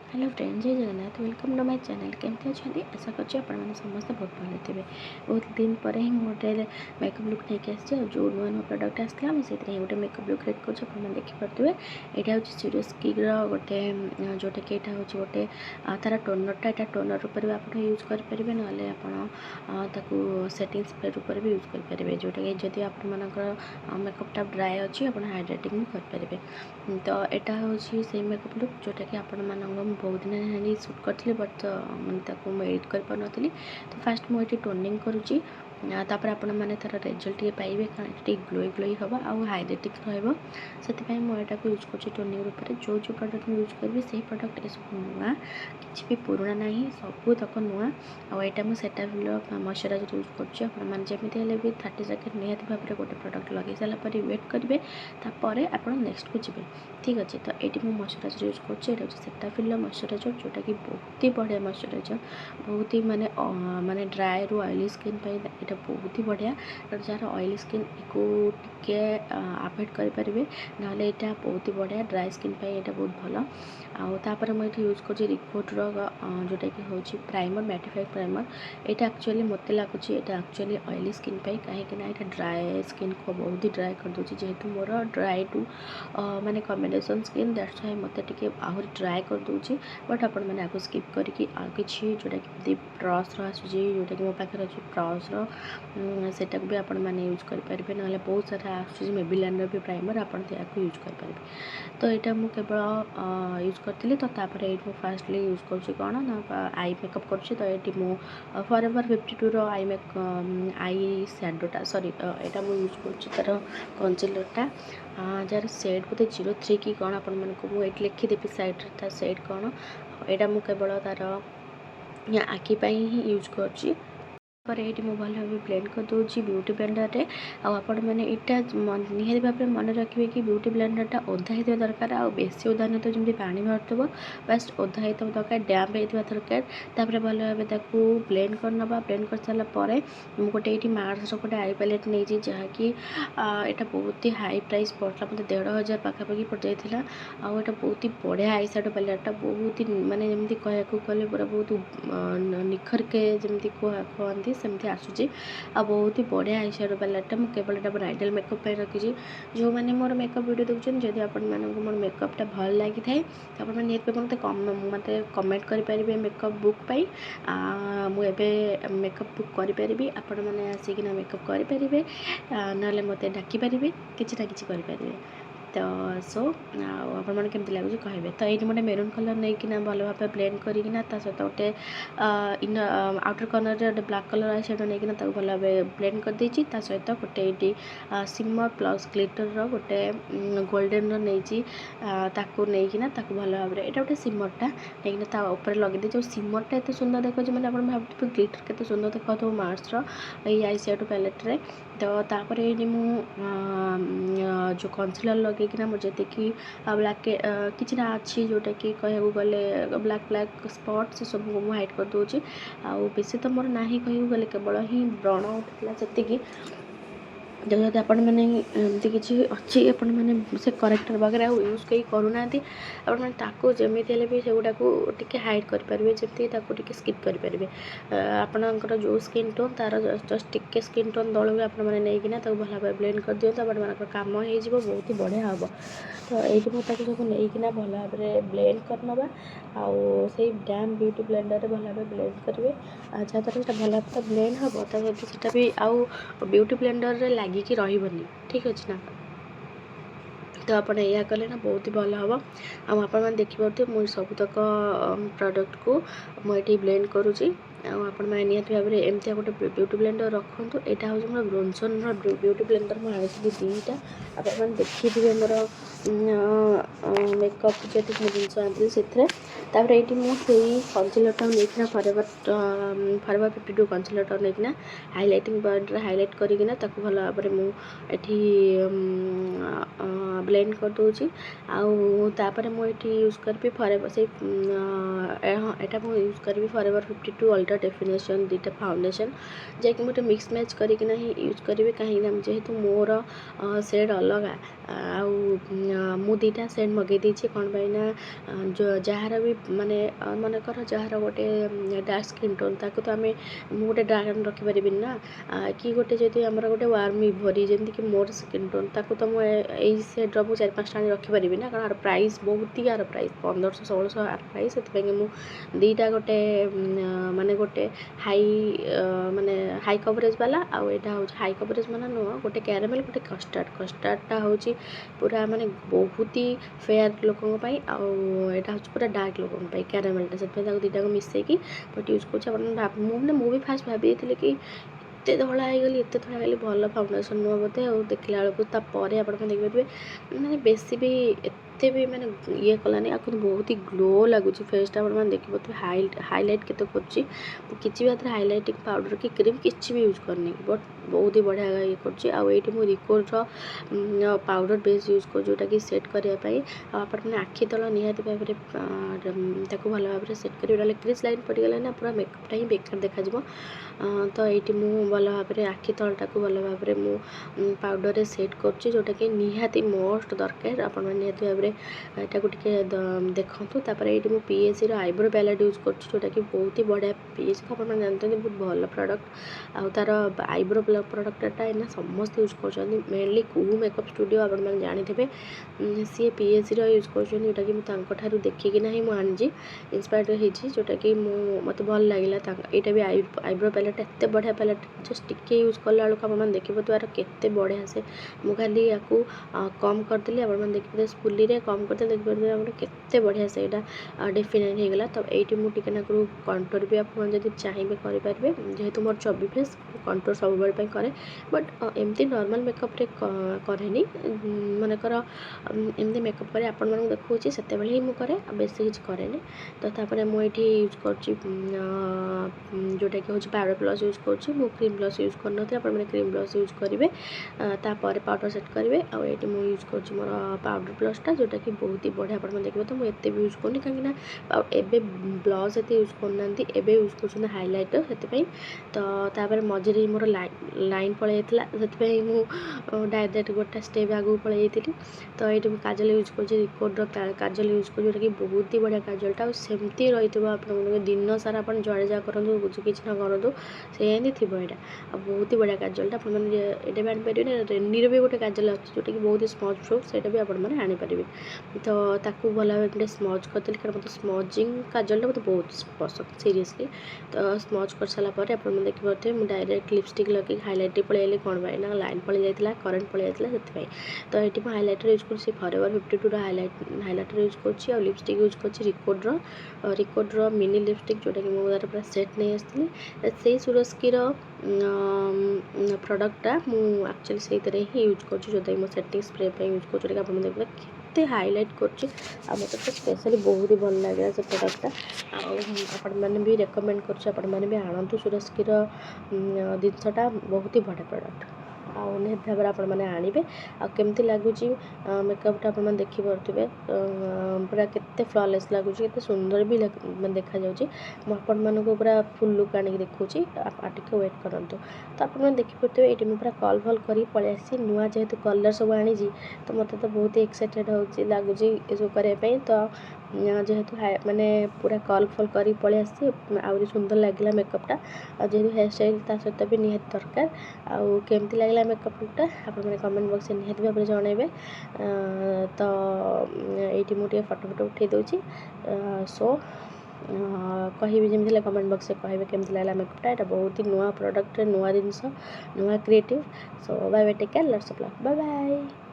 Hello friend, जय Jagannath. Welcome to my channel. केमती अच्छा आशा कर समस्त बहुत भल थे। बहुत दिन पर ही गोटे मेकअप लुक नहीं आसी जो नुआ नुआ प्रडक्ट आसाला मुझे गोटे मेकअप लुक रेड कर देखिपे। यहाँ हूँ सिरोस्किर गोटे जोटा कि यहाँ हूँ गोटे तार टोनरटा यहाँ टोनर रूप में आप यूज करेंगे ना सेटिंग स्प्रे रूप भी यूज करेंगे जोटा कि जब आप मेकअपटा ड्राए अच्छी आप हाइड्रेटिंग भी करेंगे। तो यहाँ हूँ से मेकअप लुक जोटा कि आप बहुत दिन है सुट करी बट मैं एडिट कर पारी। तो फास्ट मुझे टोनिंग करुँची तापर आपण मैंने तार रिजल्ट ये पाइबे कारण ये ग्लोई ग्लोई हम आउ हाइड्रेटिक रही मुझे यूज कर टोनिंग रूप में जो जो प्रोडक्ट यूज करी से प्रोडक्ट ये सब नुआ किसी भी पुराना ना सब तक नुआ आईटा मुझे सेटाफिल मॉइस्चराइजर यूज करमती भी 30 सेकेंड निहत भाव में गोटे प्रोडक्ट लगे सारापर वेट करेंगे तापर आप नेक्स्ट को जी। ठीक अच्छे तो ये मुझे मॉइस्चराइजर यूज कर सेटाफिल मॉइस्चराइजर जोटा कि बहुत ही बढ़िया मॉइस्चराइजर बहुत ही माने ड्राए रु ऑयली स्किन पे बहुत ही बढ़िया। जार ऑयली स्किन को टिके अवॉइड करेंगे ना यहाँ बहुत ही बढ़िया ड्राई स्किन पे यहाँ बहुत भल आपर मुझे यूज कर रिकोड्र जोटा कि हूँ प्राइमर मैटिफाइड प्राइमर यहाँ एक्चुअली मत लगुच एक्चुअली ऑयली स्किन पे कहीं ड्राए स्किन को बहुत ही ड्राए कर दूसरी जेहेतु मोर ड्राए टू माने कॉम्बिनेशन स्किन दैट्स व्हाई मत आहरी ड्राए कर दूसरी बट आपण मैंने आगे स्किप करके किसी जोटा कि ब्रश आसूसी जोटा कि मो पाखे अच्छे ब्रश सेटा भी आपण मैंने यूज करेंगे ना बहुत सारा आसूसी मेबिलान भी प्राइमर आपण यूज करेंगे। तो यहाँ मुझे केवल यूज करी तो ये फास्टली यूज कौन ना आई मेकअप करुँच। तो ये मु फॉरएवर 52 आई सैडोटा सॉरी यहाँ मुझे यूज कर कंसीलरटा जार सेड बोधे 03 कि कौन आप मुझे लिखिदेवी सैड्रे सेड कौन यहाँ मुझे केवल तार आखिपाई ही यूज कर पर ये मुझे भल भाव ब्लेंड कर दूसरी ब्यूटी ब्लेंडर रे आपण मैंने यहाँ निहत भाव में मन रखिए कि ब्यूटी ब्लेंडरटा ओदा होता दरकार आ बेसी ओदा नहीं तो जमी पानी भरतुब बस ओदा होता दरकार डैम्प होता दरकार तापर भल भाव ब्लेंड करनवा ब्लेंड कर सारापर मुझे गोटे ये मार्स गोटे आई पैलेट नहीं जहाँकि यहाँ बहुत ही हाई प्राइस पड़ता मतलब 1500 पाखापाखि पड़ जाता आउ यहाँ बहुत ही बढ़िया आई सैडो पैलेटटा बहुत ही माने जमी कह गले पूरा बहुत निखर के जमी कहती सेमती आसूची आ बहुत ही बढ़िया आई शेडो पैलेटटा मुझे केवल यहाँ ब्राइडल मेकअप रखी जो मैंने मोर मेकअप वीडियो देखते जब आपण मोर मेकअपटा भल लगी थाए तो आप निहत मत कमेंट करेंगे मेकअप बुक पाई मुझे मेकअप बुक करें आपण मैंने आसिकिना मेकअप करेंगे ना मत डाकिपारे कि ना कि करेंगे। तो सो आपने केमती लगुच कहे। तो ये गोटे मेरून कलर नहीं कि भल भाव ब्लेंड करना सहित गोटे इन आउटर कर्नर गोटे ब्लाक कलर आई शेड नहीं भल भाव ब्लेंड कर देती सहित गोटे ये सिमर प्लस ग्लिटर गोटे गोल्डन नहीं भल भाव यहाँ गोटे सिमरटा नहीं ऊपर लगे जो सिमरटा एत सुंदर देखा मैंने आप भाव ग्लिटर के सुंदर देखा मार्स ये आई शेड पैलेट्रे। तो तापर ये जो कंसीलर लगेकिना मुझे कि ब्लैक किसी अच्छी जोटा कि कह गले ब्लैक ब्लैक स्पॉट से सब मुझे हाइड कर दूसरी आउ बेसी तो मोर ना ही कह गले केवल ही व्रण उठा से जब आपण मैंने एमती किसी अच्छी आपण मैंने से करेक्टर वगैरह यूज कहीं करूना आपको जमी भी से गुड़ा टी हाइड करेंगे जमी स्किप करेंगे आपणकर जो स्किन टोन तार जस्ट टिके स्किन टोन दल भी आपने भल भाव ब्लेंड कर दिखाँ आप कम हो बहुत ही बढ़िया हम। तो ये मुझे सब नहीं भल भाव ब्लेंड करनवा आउ से डैम ब्यूटी ब्लेंडर भल भाव ब्लेंड करेंगे जहाँद्वारा से भल भाव ब्लेंड हम तो भी आउ ब्यूटी ब्लेंडर लगिकी रही। ठीक अच्छे ना तो आप कले ना बहुत ही भल हम आप देखिपे मुझे सबुतक प्रोडक्ट को मुझे ब्लेंड करुँची आपने निहत भाव में एमती गोटे ब्यूटी ब्लेंडर रखुँ। यहाँ हूँ मोर ब्रोनसन ब्यूटी ब्लेंडर मुझे दुईटा आप देखिए मोर मेकअप जी जिनस आनी से ये मुझे कंसीलरटा नहीं फॉरएवर 52 कंसीलरटा नहीं हाइलाइटिंग पॉइंट हाइलाइट करना भल भाव मुझे ब्लेंड कर दूसरी आउे मुझे यूज करी फॉरएवर से यहाँ मुझे यूज करी फॉरएवर 52 अल्ट्रा दुईटा डेफिनेशन दुईटा फाउंडेशन जैकि मुझे मिक्स मैच करके यूज करी कहीं जेहेतु मोर सेड अलग मु दुईटा सेड मगे देती कौन पाईना जो जार भी माने मनकर जार गोटे डार्क स्किन टोन ताकू तो आम गोटे डार्क रखिपारि ना कि गोटे जदि आम गोटे वार्म इभरी जमी कि मोर स्किन टोन ताकू तो मुझे सेड्र मुझे 4-5 टा रखिपारि ना कारण प्राइस बहुत ही यार प्राइस 1500-1600 यार प्राइस से मुझे दुईटा गोटे माने गोटे हाई माने हाई कवरेज वाला आउ एटा हूँ हाई कवरेज माना नुह गोटे कैरामेल गोटे कस्टार्डटा हूँ पूरा माने बहुत ही फेयर लोकों आउटा हूँ पूरा डार्क लोकों कैरामेलटा से दुईटा को मिसेकी बट यूज कर मुझे फास्ट भाभी कि एत धड़ा होगली एत धड़ा होगली भल फाउंडेसन नुह बोधे और देखला बेलू आप देखिए मैंने बेसी भी एते भी मैंने ये कलानी आपको बहुत ही ग्लो लगुच फेसटा आप देखिए हाईलाइट केते किसी भी हाथ हाईलाइटिंग पाउडर कि क्रीम किसी भी यूज करनी बट बहुत ही बढ़िया ये कर रिकोर्डर पाउडर बेस यूज कर जोटा कि सेट करने आपने आखि तल निहाती भाव भल भाव सेट कर क्रिज लाइन पड़गला ना पूरा मेकअपटा ही बेकार देखा तो ये मुझे भल भाव आखि तलटा को भल भाव मुझे पाउडर सेट कर जोटा कि निहाती मोस्ट दरकार आप निहाती भाव यहाँ देखूँ तापर ये मुझे पीएसी आईब्रो पैलेट यूज कर जोटा कि बहुत ही बढ़िया पीएसी को आप जानते बहुत भल प्रडक्ट आउ तार आईब्रो प्रडक्टा है समस्त यूज कर मेनली कू मेकअप स्टूडियो आप जानते सी पीएसी यूज कर जोटा कि मुझे देखिकी ना मुझे इंस्पायर होती जोटा कि मत भल लगे यहाँ भी आईब्रो पैलेट एत बढ़िया पैलेट जस्ट टिके यूज कला आप देखिए तो यार केते बढ़िया से मुझे खाली या कम करदेली आप देखिए स्पूली कम करते देखिए केते बढ़िया से यहाँ डेफिनाइन होगला तो ये मुझे कंटोर भी आप चाहिए करेंगे जेहेतु मोर चबी फेस कंटोर सब बेल कै बट एमती नॉर्मल मेकअप कैनि मनकर एमती मेकअप करे आपण मानक देखुची से ही मुझे बेसी किसी कैनि तो मुझे यूज कर जोटा कि हूँ पाउडर प्लस यूज कर क्रीम प्लस यूज करनी आपने क्रीम प्लस यूज करेंगे तापर पाउडर सेट करेंगे आउ मुझे यूज कर मोर पाउडर प्लसटा जोटा कि बहुत ही बढ़िया आप देखिए तो मुझे भी यूज करनी कहीं ब्लश एत यूज करना एवं यूज कर हाइलाइटर से तो मझे मोर लाइन पलि से डायरेक्ट गोटे स्टेप आगू पलि तो ये काजल यूज कर रिकोर्डर काजल यूज कर जोटा कि बहुत ही बढ़िया काजलटा सेमती रही आप दिन सारा आप जुड़े जा करूँ किसी ना करूँ सेमती थी यहाँ बहुत ही बढ़िया काजलटा आपने भी आनीपारे रेनीर भी गोटे काजल जोटा कि बहुत ही स्मज प्रूफ से भी आपने आनीपारे तो ताकू भल भाव स्मज करदेली कारण मतलब स्मजिंग काजलटा मतलब बहुत पसंद सीरीयसली तो स्मज कर सारापर आप देखिए मुझे डायरेक्ट लिपस्टिक लगे हाइलाइट पलि कौन पाई ना लाइन पलि जाता करेन्ट पलि जाता से तो ये मुझे हाइलाइटर यूज कर फॉरएवर 52 हाइलाइटर यूज कर लिपस्टिक यूज कर रिकोर्डर मिनी लिपस्टिक जोटा कि मुझे पूरा सेट नहीं आसती से सुरस्कीर प्रडक्टा मुझे एक्चुअली से ही यूज कर जोटा कि सेटिंग स्प्रे यूज कर जोटा कि आप देखिए केते हाइलाइट कर मत तो स्पेशली बहुत ही भल लगे से प्रडक्टा आपण भी रेकमेंड कर भी आणतु सुरस्कीर जिनसटा बहुत ही बढ़िया प्रडक्ट आउ निहत भाव आपने आनबे आमती लगुच मेकअपटा आप देखिपे पूरा केते फ्लॉलेस लगुच केते सुंदर भी देखा जाऊँगी पूरा फुल लुक आनिक देखुची टे वेट करूँ तो आप देखिपे ये पूरा कल फल कर पलि आसी नुआ जेहेतु कलर सब आनी तो मतलब तो बहुत ही एक्साइटेड हो लगुच ये करने तो जेहेतु माने पूरा कल फल कर पलि आसी आहरी सुंदर लगे मेकअपटा जेहेतु हेयर स्टाइल ता सहित भी निहत दरकार आउ केमती लगे मेकअप लुकटा आप कमेंट बॉक्स में निहत भाव जनइबे तो ये मुझे फोटो फोटो उठे दूसरी सो कहि जमी कमेंट बॉक्स में कहे केमती लगे मेकअपटा यहाँ बहुत ही नुआ प्रोडक्ट नुआ जिनस नुआ creative so bye bye take care lots of love bye bye.